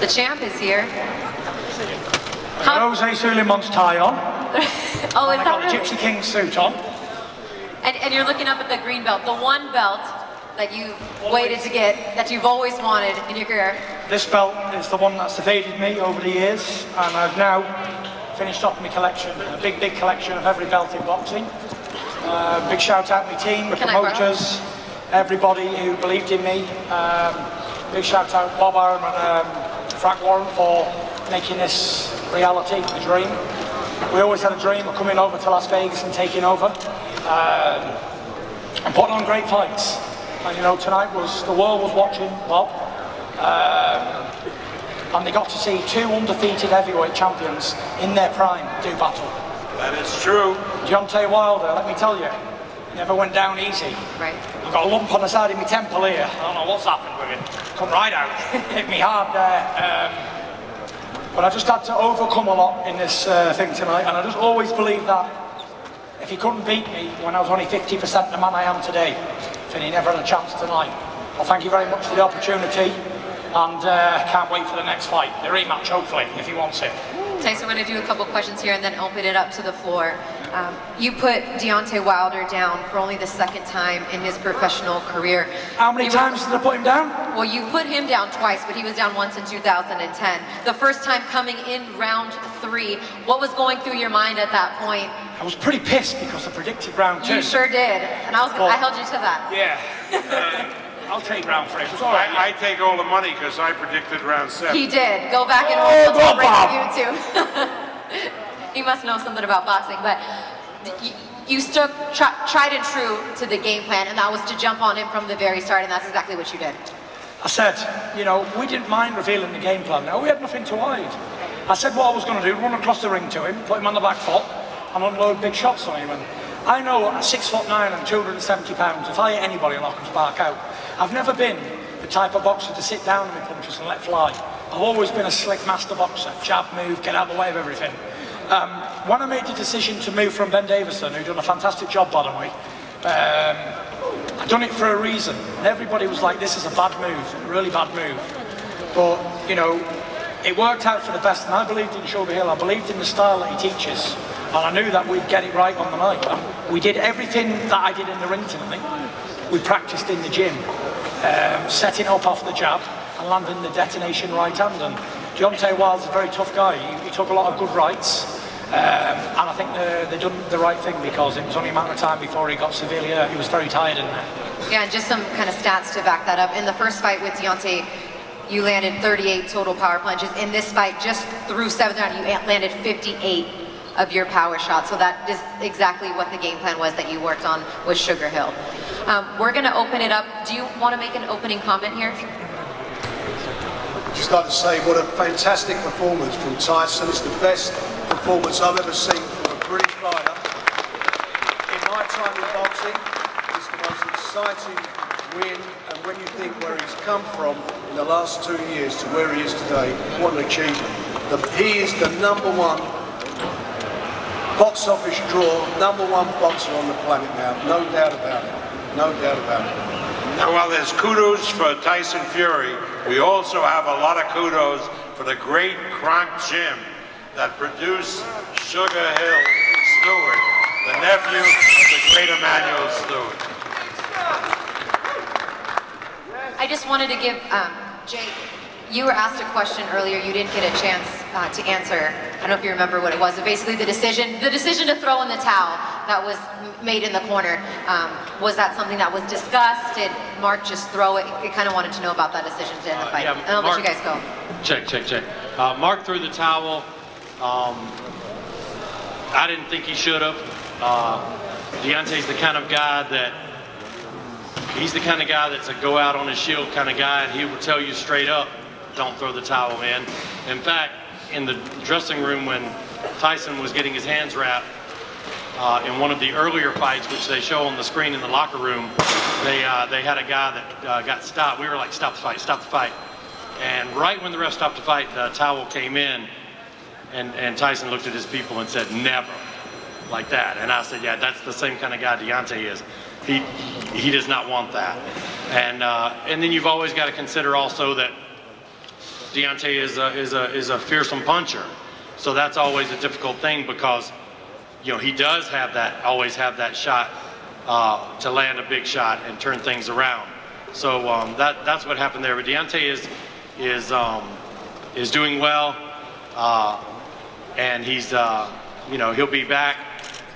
The champ is here. Jose Suleiman's tie on. Oh, is I that got really? the Gypsy King suit on. And you're looking up at the green belt, the one belt that you've waited to get, that you've always wanted in your career. This belt is the one that's evaded me over the years, and I've now finished off my collection, a big collection of every belt in boxing. Big shout out to my team, the promoters, everybody who believed in me. Big shout out Bob Arum and Frank Warren for making this reality, a dream. We always had a dream of coming over to Las Vegas and taking over. And putting on great fights. And you know, tonight was, the world was watching, Bob. And they got to see two undefeated heavyweight champions in their prime do battle. That is true. Deontay Wilder, let me tell you, he never went down easy. Right. I've got a lump on the side of my temple here. I don't know what's happened with it. Come right out. Hit me hard there. But I just had to overcome a lot in this thing tonight, and I just always believed that if he couldn't beat me when I was only 50% the man I am today, then he never had a chance tonight. Well, thank you very much for the opportunity, and can't wait for the next fight, the rematch, hopefully, if he wants it. Tyson, we're going to do a couple questions here and then open it up to the floor. You put Deontay Wilder down for only the second time in his professional career. How many times did I put him down? Well, you put him down twice, but he was down once in 2010. The first time coming in round 3. What was going through your mind at that point? I was pretty pissed because I predicted round 2. You sure did, and I held you to that. Yeah. I'll take round 3. It was all right. I take all the money because I predicted round 7. He did. Go back and watch the YouTube. He must know something about boxing, but you stuck tried and true to the game plan, and that was to jump on him from the very start, and that's exactly what you did. I said, you know, we didn't mind revealing the game plan. No, we had nothing to hide. I said what I was going to do, run across the ring to him, put him on the back foot, and unload big shots on him. And I know at 6'9" and 270 pounds, if I hit anybody, I'll knock him spark out. I've never been the type of boxer to sit down on my punches and let fly. I've always been a slick master boxer, jab, move, get out of the way of everything. When I made the decision to move from Ben Davison, who'd done a fantastic job by the way, I'd done it for a reason, and everybody was like, this is a bad move, a really bad move. But, you know, it worked out for the best, and I believed in Sugar Hill, I believed in the style that he teaches, and I knew that we'd get it right on the night. And we did everything that I did in the ring tonight. We practiced in the gym, setting up off the jab, and landing the detonation right hand. And Deontay Wilder's a very tough guy, he took a lot of good rights. And I think they done the right thing because it was only a matter of time before he got severely hurt. He was very tired in there. Yeah, and just some kind of stats to back that up. In the first fight with Deontay, you landed 38 total power punches. In this fight, just through 7th round, you landed 58 of your power shots. So that is exactly what the game plan was that you worked on with Sugar Hill. We're going to open it up. Do you want to make an opening comment here? Just like to say what a fantastic performance from Tyson. It's the best performance I've ever seen from a British fighter. In my time in boxing, it's the most exciting win, and when you think where he's come from in the last 2 years to where he is today, what an achievement. He is the #1 box office draw, #1 boxer on the planet now, no doubt about it, no doubt about it. Now, while there's kudos for Tyson Fury, we also have a lot of kudos for the great Kronk Gym that produced Sugar Hill Stewart, the nephew of the great Emmanuel Stewart. I just wanted to give, Jay, you were asked a question earlier you didn't get a chance to answer. I don't know if you remember what it was, but basically the decision to throw in the towel that was made in the corner, was that something that was discussed? Did Mark just throw it? I kind of wanted to know about that decision to end the fight. Yeah, and I'll let you guys go. Check. Mark threw the towel. I didn't think he should have. Deontay's the kind of guy that's a go out on his shield kind of guy, and he will tell you straight up, don't throw the towel in. In fact, in the dressing room when Tyson was getting his hands wrapped, in one of the earlier fights, which they show on the screen in the locker room, they had a guy that got stopped. We were like, stop the fight. And right when the ref stopped the fight, the towel came in, and Tyson looked at his people and said, never, like that. And I said, yeah, that's the same kind of guy Deontay is. He does not want that. And then you've always got to consider also that Deontay is a fearsome puncher. So that's always a difficult thing because, you know, he does have that, always have that shot to land a big shot and turn things around. So that's what happened there. But Deontay is doing well, and he's you know, he'll be back.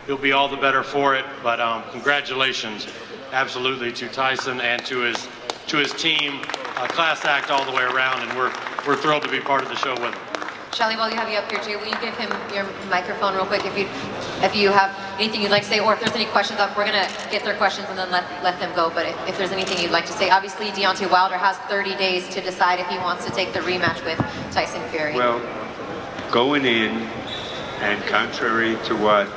He'll be all the better for it. But congratulations, absolutely, to Tyson and to his team. Class act all the way around, and we're thrilled to be part of the show with him. Shelly, while you have you up here, Jay, will you give him your microphone real quick if you have anything you'd like to say, or if there's any questions up, we're gonna get their questions and then let them go. But if there's anything you'd like to say, obviously Deontay Wilder has 30 days to decide if he wants to take the rematch with Tyson Fury. Well, going in, and contrary to what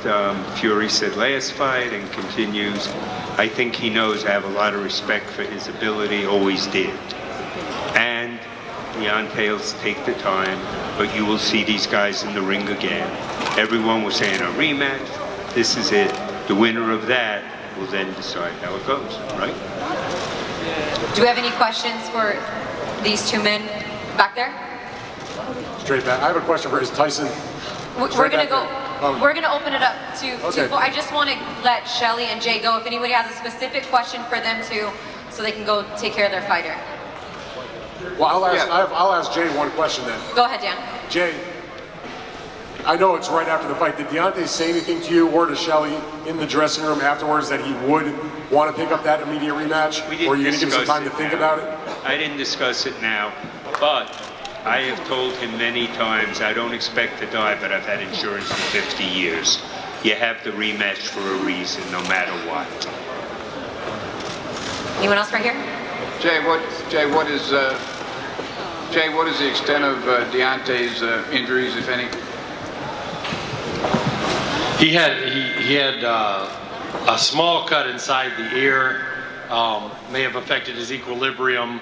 Fury said last fight and continues, I think he knows I have a lot of respect for his ability, always did. And Deontay will take the time, but you will see these guys in the ring again. Everyone was saying a rematch. This is it. The winner of that will then decide how it goes, right? Do we have any questions for these two men back there? Straight back. I have a question for Tyson. We're gonna go. We're gonna open it up to. I just want to let Shelly and Jay go. If anybody has a specific question for them too, so they can go take care of their fighter. Well, I'll ask Jay one question then. Go ahead, Dan. Jay, I know it's right after the fight. Did Deontay say anything to you or to Shelly in the dressing room afterwards that he would want to pick up that immediate rematch? Or are you going to give him some time to think about it? I didn't discuss it now, but I have told him many times, I don't expect to die, but I've had insurance for 50 years. You have the rematch for a reason, no matter what. Anyone else right here? Jay, what is the extent of Deontay's injuries, if any? He had a small cut inside the ear, may have affected his equilibrium,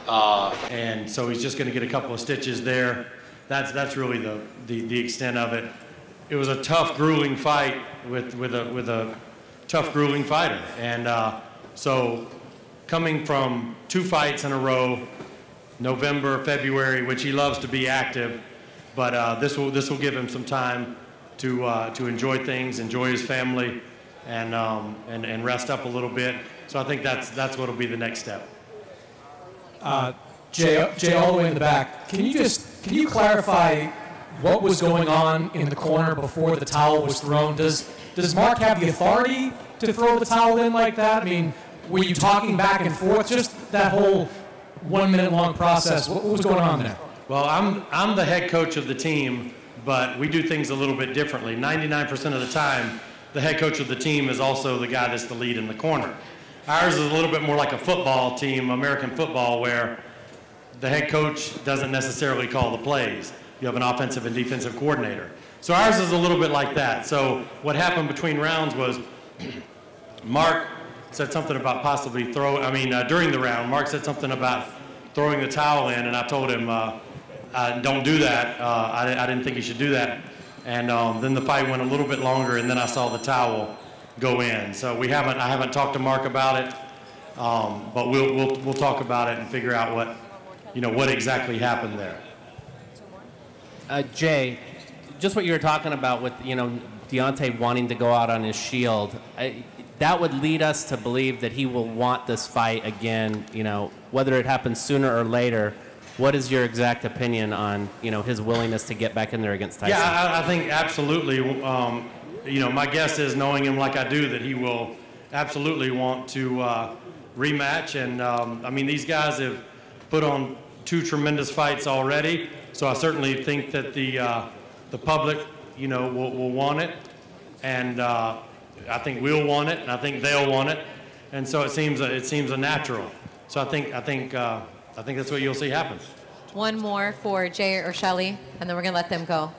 and so he's just going to get a couple of stitches there. That's really the extent of it. It was a tough, grueling fight with a tough, grueling fighter, and so coming from 2 fights in a row, November, February, which he loves to be active, but this will give him some time to enjoy things, enjoy his family, and rest up a little bit. So I think that's what'll be the next step. Jay, all the way in the back, can you clarify what was going on in the corner before the towel was thrown? Does Mark have the authority to throw the towel in like that? I mean, were you talking back and forth? Just that whole 1 minute long process. What was going on there? Well, I'm the head coach of the team, but we do things a little bit differently. 99% of the time, the head coach of the team is also the guy that's the lead in the corner. Ours is a little bit more like a football team, American football, where the head coach doesn't necessarily call the plays. You have an offensive and defensive coordinator. So ours is a little bit like that. So what happened between rounds was Mark said something about possibly during the round, Mark said something about throwing the towel in, and I told him, don't do that. I didn't think he should do that. And then the fight went a little bit longer, and then I saw the towel go in. So I haven't talked to Mark about it, but we'll talk about it and figure out what exactly happened there. Jay, just what you were talking about with Deontay wanting to go out on his shield, that would lead us to believe that he will want this fight again. Whether it happens sooner or later. What is your exact opinion on his willingness to get back in there against Tyson? Yeah, I think absolutely. My guess is, knowing him like I do, that he will absolutely want to rematch. And these guys have put on 2 tremendous fights already. So I certainly think that the public, will want it, and I think we'll want it, and I think they'll want it, and so it seems a natural. So I think that's what you'll see happen. One more for Jay or Shelly, and then we're gonna let them go.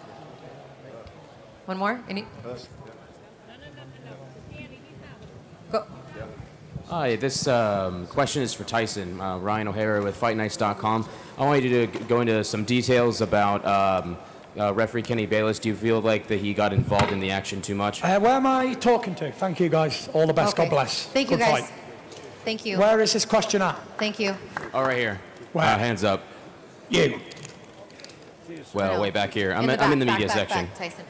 One more? Any? Go. Hi, this question is for Tyson. Ryan O'Hara with FightNights.com. I want you to go into some details about referee Kenny Bayless. Do you feel like that he got involved in the action too much? Where am I talking to? Thank you, guys. All the best. Okay. God bless. Thank you, Good guys. fight. Thank you. Where is this question at? Thank you. Oh, right here. Where? Hands up. You. Well, way back here. I'm in the media section. Tyson.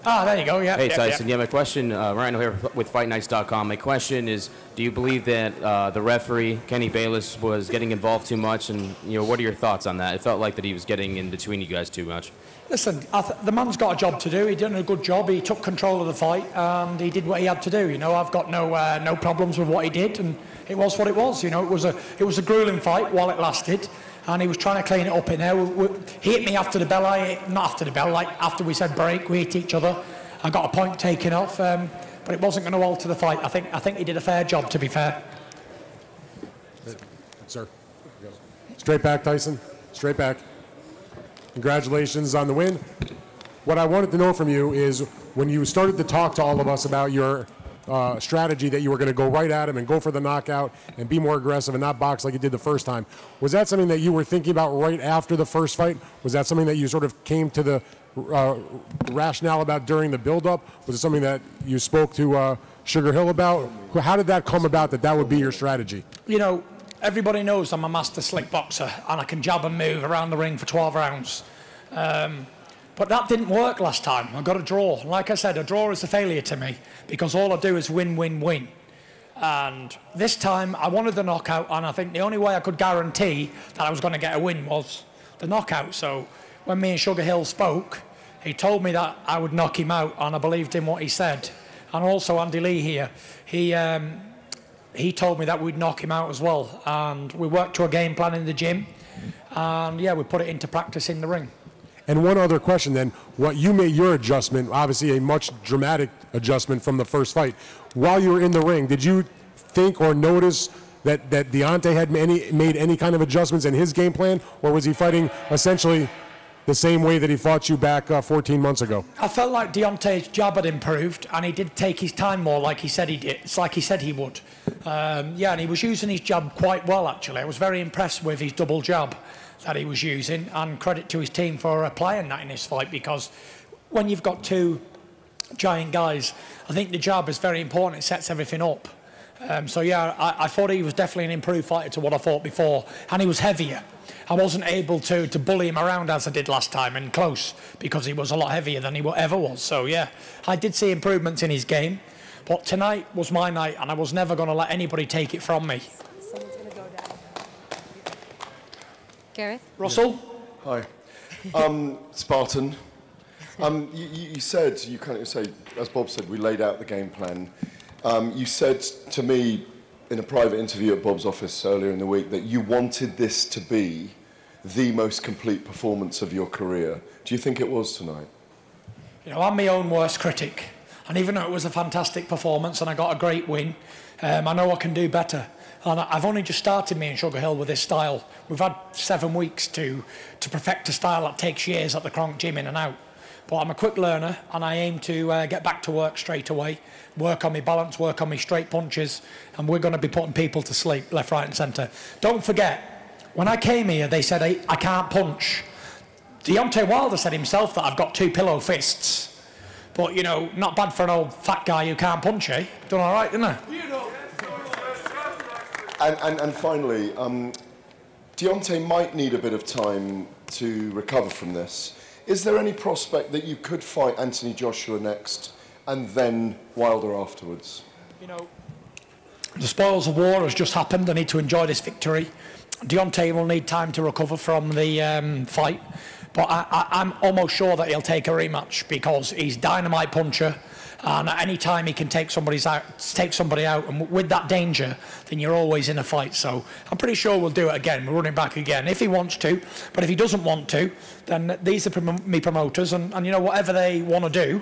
Ah, there you go, yeah. Hey, yeah, Tyson. yeah. My question, Ryan O'Hare with FightNights.com. My question is, do you believe that the referee, Kenny Bayless, was getting involved too much? And, what are your thoughts on that? It felt like that he was getting in between you guys too much. Listen, the man's got a job to do. He done a good job. He took control of the fight and he did what he had to do. I've got no problems with what he did, and it was what it was. It was a grueling fight while it lasted, and he was trying to clean it up in there. He hit me after the bell. Not after the bell, like after we said break, we hit each other. I got a point taken off, but it wasn't going to alter the fight. I think he did a fair job, to be fair. Sir, straight back, Tyson. Straight back. Congratulations on the win. What I wanted to know from you is when you started to talk to all of us about your strategy that you were going to go right at him and go for the knockout and be more aggressive and not box like you did the first time, was that something that you were thinking about right after the first fight? Was that something that you sort of came to the rationale about during the build-up? Was it something that you spoke to Sugar Hill about? How did that come about that would be your strategy? Everybody knows I'm a master slick boxer and I can jab and move around the ring for 12 rounds. But that didn't work last time. I got a draw. Like I said, a draw is a failure to me because all I do is win, win, win. And this time I wanted the knockout, and I think the only way I could guarantee that I was going to get a win was the knockout. So when me and Sugar Hill spoke, he told me that I would knock him out, and I believed in what he said. And also Andy Lee here, he told me that we'd knock him out as well, and we worked to a game plan in the gym, and yeah, we put it into practice in the ring. And one other question then, what you made your adjustment, obviously a much dramatic adjustment from the first fight. While you were in the ring, did you think or notice that Deontay had made any kind of adjustments in his game plan, or was he fighting essentially the same way that he fought you back 14 months ago? I felt like Deontay's jab had improved, and he did take his time more like he said he did. It's like he said he would. Yeah, and he was using his jab quite well, actually. I was very impressed with his double jab that he was using, and credit to his team for applying that in this fight, because when you've got two giant guys, I think the jab is very important. It sets everything up. So yeah, I thought he was definitely an improved fighter to what I thought before, and he was heavier. I wasn't able to bully him around as I did last time in close, because he was a lot heavier than he ever was. So yeah, I did see improvements in his game, but tonight was my night, and I was never going to let anybody take it from me. Someone's going to go down. Gareth? Russell? Hi. Spartan. You said, you kind of say, as Bob said, we laid out the game plan. You said to me in a private interview at Bob's office earlier in the week that you wanted this to be the most complete performance of your career. Do you think it was tonight? I'm my own worst critic. And even though it was a fantastic performance and I got a great win, I know I can do better. And I've only just started, me and Sugar Hill, with this style. We've had 7 weeks to perfect a style that takes years at the Kronk gym in and out. But I'm a quick learner, and I aim to get back to work straight away, work on my balance, work on my straight punches, and we're going to be putting people to sleep, left, right and centre. Don't forget, when I came here, they said I can't punch. Deontay Wilder said himself that I've got 2 pillow fists. But, not bad for an old fat guy who can't punch, eh? Done all right, didn't I? And finally, Deontay might need a bit of time to recover from this. Is there any prospect that you could fight Anthony Joshua next and then Wilder afterwards? The spoils of war has just happened. I need to enjoy this victory. Deontay will need time to recover from the fight, but I'm almost sure that he'll take a rematch because he's dynamite puncher, and at any time he can take somebody out, and with that danger, then you're always in a fight. So I'm pretty sure we'll do it again. We're running back again if he wants to, but if he doesn't want to, then these are me promoters, and whatever they want to do,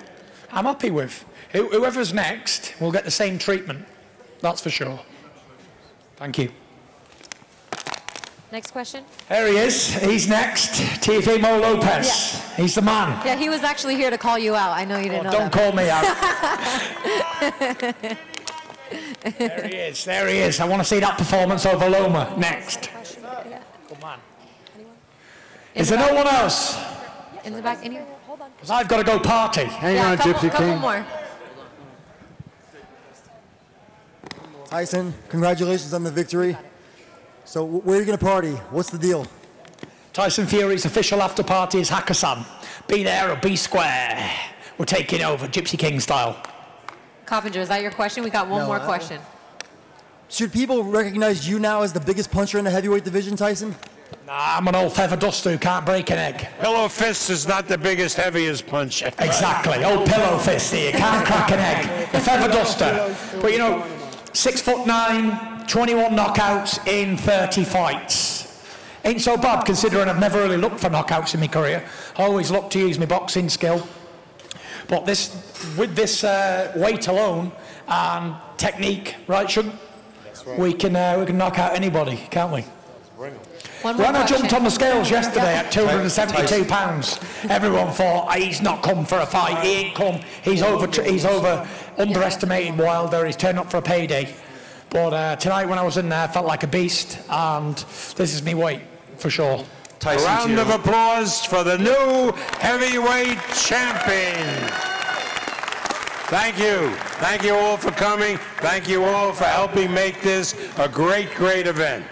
I'm happy with. Whoever's next will get the same treatment, that's for sure. Thank you. Next question. There he is. He's next. Teofimo Lopez. Yeah. He's the man. Yeah, he was actually here to call you out. I know you didn't know don't that. call me out. There he is. There he is. I want to see that performance over Loma next. Come on. Is there no one else? In the back, anyone? Because I've got to go party. Hang on, Gypsy couple King. more. Tyson, congratulations on the victory. So where are you going to party? What's the deal? Tyson Fury's official after party is Hakkasan. Be there or be square. We're taking over, Gypsy King style. Coppinger, is that your question? We got one more question. Should people recognize you now as the biggest puncher in the heavyweight division, Tyson? Nah, I'm an old feather duster who can't break an egg. Pillow fist is not the biggest, heaviest puncher. Exactly, old pillow fist here, can't crack an egg. The feather duster. But you know, 6'9", 21 knockouts in 30 fights. Ain't so bad considering I've never really looked for knockouts in my career. I always look to use my boxing skill. But this, with this weight alone and technique, right, Shug? We can knock out anybody, can't we? When I jumped on the scales yesterday at 272 pounds, everyone thought he's not come for a fight. He ain't come. He's underestimated Wilder. He's turned up for a payday. But tonight when I was in there, I felt like a beast, and this is me weight for sure. A round of applause for the new heavyweight champion. Thank you. Thank you all for coming. Thank you all for helping make this a great, great event.